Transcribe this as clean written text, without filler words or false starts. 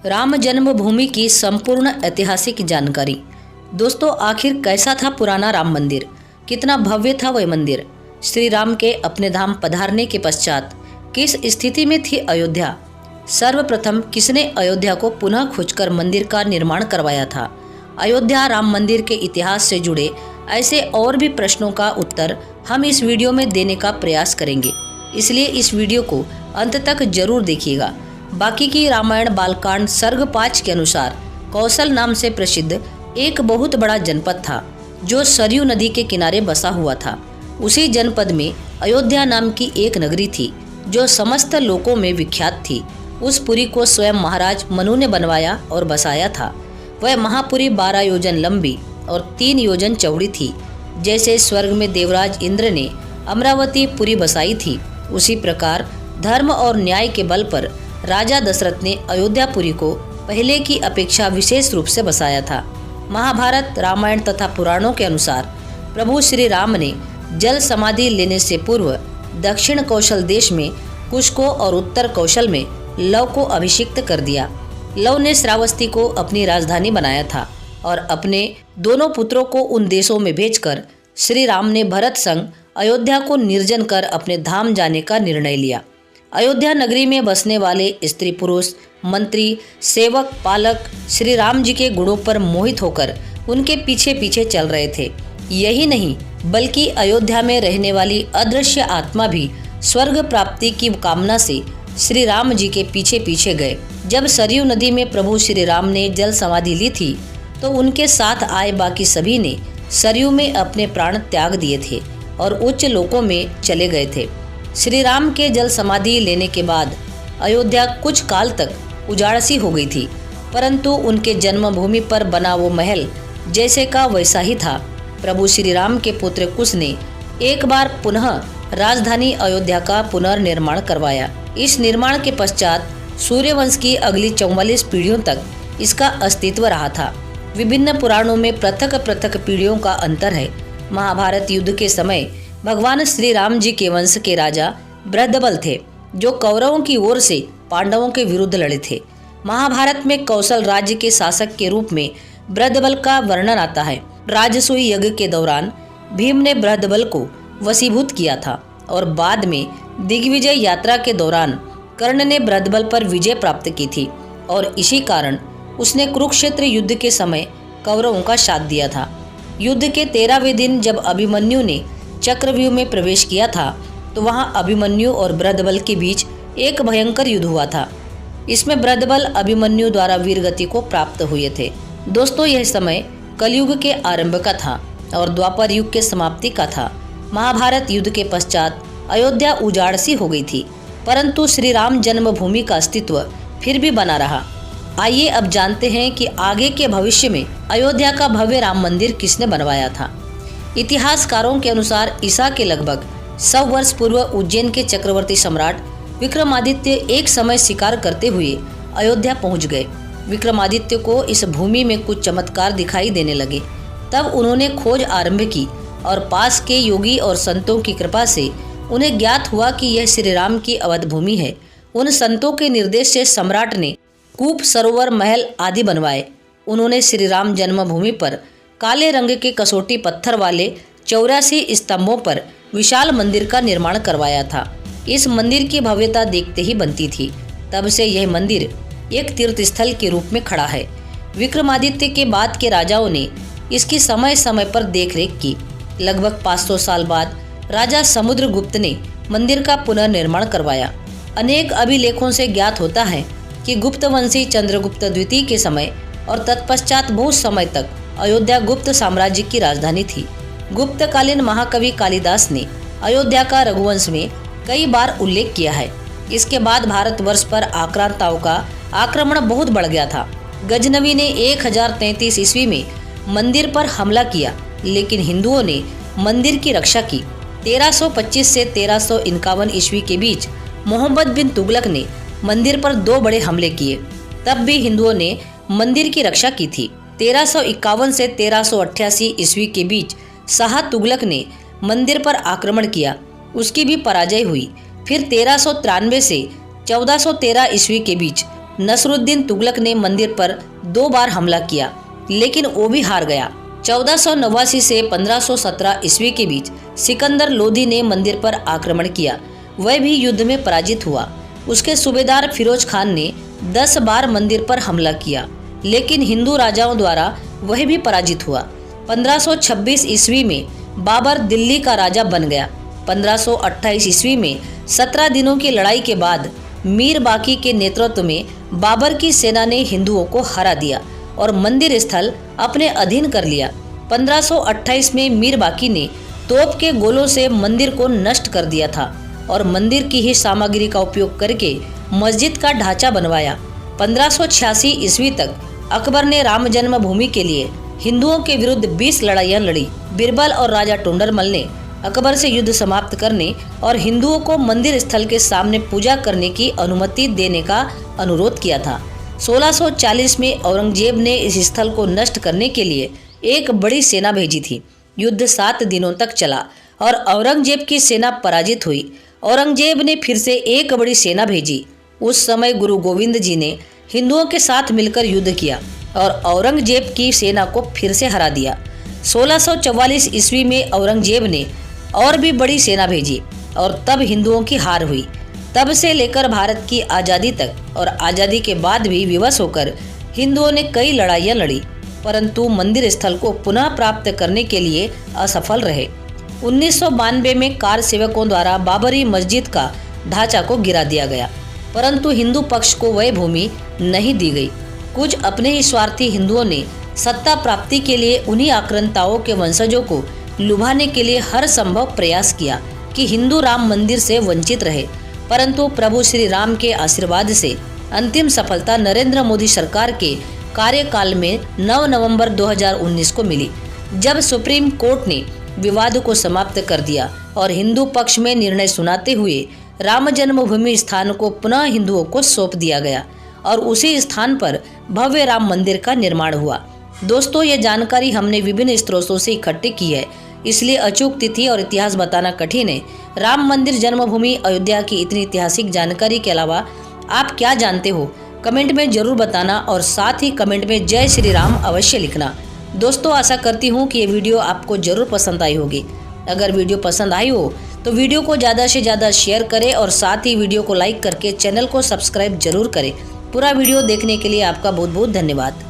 राम जन्मभूमि की संपूर्ण ऐतिहासिक जानकारी। दोस्तों, आखिर कैसा था पुराना राम मंदिर? कितना भव्य था वह मंदिर? श्री राम के अपने धाम पधारने के पश्चात किस स्थिति में थी अयोध्या? सर्वप्रथम किसने अयोध्या को पुनः खोजकर मंदिर का निर्माण करवाया था? अयोध्या राम मंदिर के इतिहास से जुड़े ऐसे और भी प्रश्नों का उत्तर हम इस वीडियो में देने का प्रयास करेंगे, इसलिए इस वीडियो को अंत तक जरूर देखिएगा। बाकी की रामायण बालकांड सर्ग 5 के अनुसार कौशल नाम से प्रसिद्ध एक बहुत बड़ा जनपद था जो सरयू नदी के किनारे बसा हुआ था। उसी जनपद में अयोध्या नाम की एक नगरी थी जो समस्त लोकों में विख्यात थी। उस पुरी को स्वयं महाराज मनु ने बनवाया और बसाया था। वह महापुरी 12 योजन लंबी और 3 योजन चौड़ी थी। जैसे स्वर्ग में देवराज इंद्र ने अमरावती पुरी बसाई थी, उसी प्रकार धर्म और न्याय के बल पर राजा दशरथ ने अयोध्यापुरी को पहले की अपेक्षा विशेष रूप से बसाया था। महाभारत, रामायण तथा पुराणों के अनुसार प्रभु श्री राम ने जल समाधि लेने से पूर्व दक्षिण कौशल देश में कुश को और उत्तर कौशल में लव को अभिषिक्त कर दिया। लव ने श्रावस्ती को अपनी राजधानी बनाया था और अपने दोनों पुत्रों को उन देशों में भेजकर श्री राम ने भरत संग अयोध्या को निर्जन कर अपने धाम जाने का निर्णय लिया। अयोध्या नगरी में बसने वाले स्त्री पुरुष, मंत्री, सेवक, पालक श्री राम जी के गुणों पर मोहित होकर उनके पीछे पीछे चल रहे थे। यही नहीं बल्कि अयोध्या में रहने वाली अदृश्य आत्मा भी स्वर्ग प्राप्ति की कामना से श्री राम जी के पीछे पीछे गए। जब सरयू नदी में प्रभु श्री राम ने जल समाधि ली थी तो उनके साथ आए बाकी सभी ने सरयू में अपने प्राण त्याग दिए थे और उच्च लोकों में चले गए थे। श्री राम के जल समाधि लेने के बाद अयोध्या कुछ काल तक उजाड़ सी हो गई थी, परंतु उनके जन्मभूमि पर बना वो महल जैसे का वैसा ही था। प्रभु श्री राम के पुत्र कुश ने एक बार पुनः राजधानी अयोध्या का पुनर्निर्माण करवाया। इस निर्माण के पश्चात सूर्यवंश की अगली 44 पीढ़ियों तक इसका अस्तित्व रहा था। विभिन्न पुराणों में पृथक पृथक पीढ़ियों का अंतर है। महाभारत युद्ध के समय भगवान श्री राम जी के वंश के राजा बृहद्बल थे जो कौरवों की ओर से पांडवों के विरुद्ध लड़े थे। महाभारत में कौशल राज्य के शासक के रूप में बृहद्बल का वर्णन आता है। राजसूय यज्ञ के दौरान भीम ने बृहद्बल को वशीभूत किया था और बाद में दिग्विजय यात्रा के दौरान कर्ण ने बृहद्बल पर विजय प्राप्त की थी और इसी कारण उसने कुरुक्षेत्र युद्ध के समय कौरवों का साथ दिया था। युद्ध के 13वें दिन जब अभिमन्यु ने चक्रव्यूह में प्रवेश किया था तो वहां अभिमन्यु और बृहद्बल के बीच एक भयंकर युद्ध हुआ था। इसमें बृहद्बल अभिमन्यु द्वारा वीरगति को प्राप्त हुए थे। दोस्तों, यह समय कलयुग के आरंभ का था और द्वापर युग के समाप्ति का था। महाभारत युद्ध के पश्चात अयोध्या उजाड़ सी हो गई थी, परंतु श्री राम जन्मभूमि का अस्तित्व फिर भी बना रहा। आइए अब जानते हैं कि आगे के भविष्य में अयोध्या का भव्य राम मंदिर किसने बनवाया था। इतिहासकारों के अनुसार ईसा के लगभग 100 वर्ष पूर्व उज्जैन के चक्रवर्ती सम्राट विक्रमादित्य एक समय शिकार करते हुए अयोध्या पहुंच गए। विक्रमादित्य को इस भूमि में कुछ चमत्कार दिखाई देने लगे। तब उन्होंने खोज आरंभ की और पास के योगी और संतों की कृपा से उन्हें ज्ञात हुआ कि यह श्री राम की अवध भूमि है। उन संतों के निर्देश से सम्राट ने कूप, सरोवर, महल आदि बनवाए। उन्होंने श्री राम जन्मभूमि पर काले रंग के कसोटी पत्थर वाले 84 स्तंभों पर विशाल मंदिर का निर्माण करवाया था। इस मंदिर की भव्यता देखते ही बनती थी। तब से यह मंदिर एक तीर्थ स्थल के रूप में खड़ा है। विक्रमादित्य के बाद के राजाओं ने इसकी समय समय पर देखरेख की। लगभग 500 साल बाद राजा समुद्रगुप्त ने मंदिर का पुनर्निर्माण करवाया। अनेक अभिलेखों से ज्ञात होता है कि गुप्तवंशी चंद्रगुप्त द्वितीय के समय और तत्पश्चात बहुत समय तक अयोध्या गुप्त साम्राज्य की राजधानी थी। गुप्तकालीन महाकवि कालिदास ने अयोध्या का रघुवंश में कई बार उल्लेख किया है। इसके बाद भारतवर्ष पर आक्रांताओं का आक्रमण बहुत बढ़ गया था। गजनवी ने 1033 ईस्वी में मंदिर पर हमला किया, लेकिन हिंदुओं ने मंदिर की रक्षा की। 1325 से 1351 ईस्वी के बीच मोहम्मद बिन तुगलक ने मंदिर पर 2 बड़े हमले किए, तब भी हिंदुओं ने मंदिर की रक्षा की थी। 1351 से 1388 ईस्वी के बीच शाह तुगलक ने मंदिर पर आक्रमण किया, उसकी भी पराजय हुई। फिर 1393 से 1413 ईस्वी के बीच नसरुद्दीन तुगलक ने मंदिर पर 2 बार हमला किया, लेकिन वो भी हार गया। 1489 से 1517 ईस्वी के बीच सिकंदर लोधी ने मंदिर पर आक्रमण किया। वह भी युद्ध में पराजित हुआ। उसके सूबेदार फिरोज खान ने 10 बार मंदिर पर हमला किया, लेकिन हिंदू राजाओं द्वारा वह भी पराजित हुआ। 1526 ईस्वी में बाबर दिल्ली का राजा बन गया। 1528 ईस्वी में 17 दिनों की लड़ाई के बाद मीर बाकी के नेतृत्व में बाबर की सेना ने हिंदुओं को हरा दिया और मंदिर स्थल अपने अधीन कर लिया। 1528 में मीर बाकी ने तोप के गोलों से मंदिर को नष्ट कर दिया था और मंदिर की ही सामग्री का उपयोग करके मस्जिद का ढांचा बनवाया। 1586 ईस्वी तक अकबर ने राम जन्मभूमि के लिए हिंदुओं के विरुद्ध 20 लड़ाइयां लड़ी। बीरबल और राजा टोंडरमल ने अकबर से युद्ध समाप्त करने और हिंदुओं को मंदिर स्थल के सामने पूजा करने की अनुमति देने का अनुरोध किया था। 1640 में औरंगजेब ने इस स्थल को नष्ट करने के लिए एक बड़ी सेना भेजी थी। युद्ध 7 दिनों तक चला और औरंगजेब की सेना पराजित हुई। औरंगजेब ने फिर से एक बड़ी सेना भेजी। उस समय गुरु गोविंद जी ने हिंदुओं के साथ मिलकर युद्ध किया और औरंगजेब की सेना को फिर से हरा दिया। 1644 ईस्वी में औरंगजेब ने और भी बड़ी सेना भेजी और तब हिंदुओं की हार हुई। तब से लेकर भारत की आज़ादी तक और आज़ादी के बाद भी विवश होकर हिंदुओं ने कई लड़ाइयाँ लड़ी, परंतु मंदिर स्थल को पुनः प्राप्त करने के लिए असफल रहे। 1992 में कार सेवकों द्वारा बाबरी मस्जिद का ढांचा को गिरा दिया गया, परंतु हिंदू पक्ष को वह भूमि नहीं दी गई। कुछ अपने ही स्वार्थी हिंदुओं ने सत्ता प्राप्ति के लिए उन्हीं आक्रांताओं के वंशजों को लुभाने के लिए हर संभव प्रयास किया कि हिंदू राम मंदिर से वंचित रहे, परंतु प्रभु श्री राम के आशीर्वाद से अंतिम सफलता नरेंद्र मोदी सरकार के कार्यकाल में 9 नवंबर 2019 को मिली, जब सुप्रीम कोर्ट ने विवाद को समाप्त कर दिया और हिंदू पक्ष में निर्णय सुनाते हुए राम जन्मभूमि स्थान को पुनः हिंदुओं को सौंप दिया गया और उसी स्थान पर भव्य राम मंदिर का निर्माण हुआ। दोस्तों, ये जानकारी हमने विभिन्न स्रोतों से इकट्ठी की है, इसलिए अचूक तिथि और इतिहास बताना कठिन है। राम मंदिर जन्मभूमि अयोध्या की इतनी ऐतिहासिक जानकारी के अलावा आप क्या जानते हो, कमेंट में जरूर बताना और साथ ही कमेंट में जय श्री राम अवश्य लिखना। दोस्तों, आशा करती हूँ कि ये वीडियो आपको जरूर पसंद आई होगी। अगर वीडियो पसंद आई हो तो वीडियो को ज़्यादा से ज़्यादा शेयर करें और साथ ही वीडियो को लाइक करके चैनल को सब्सक्राइब जरूर करें। पूरा वीडियो देखने के लिए आपका बहुत बहुत धन्यवाद।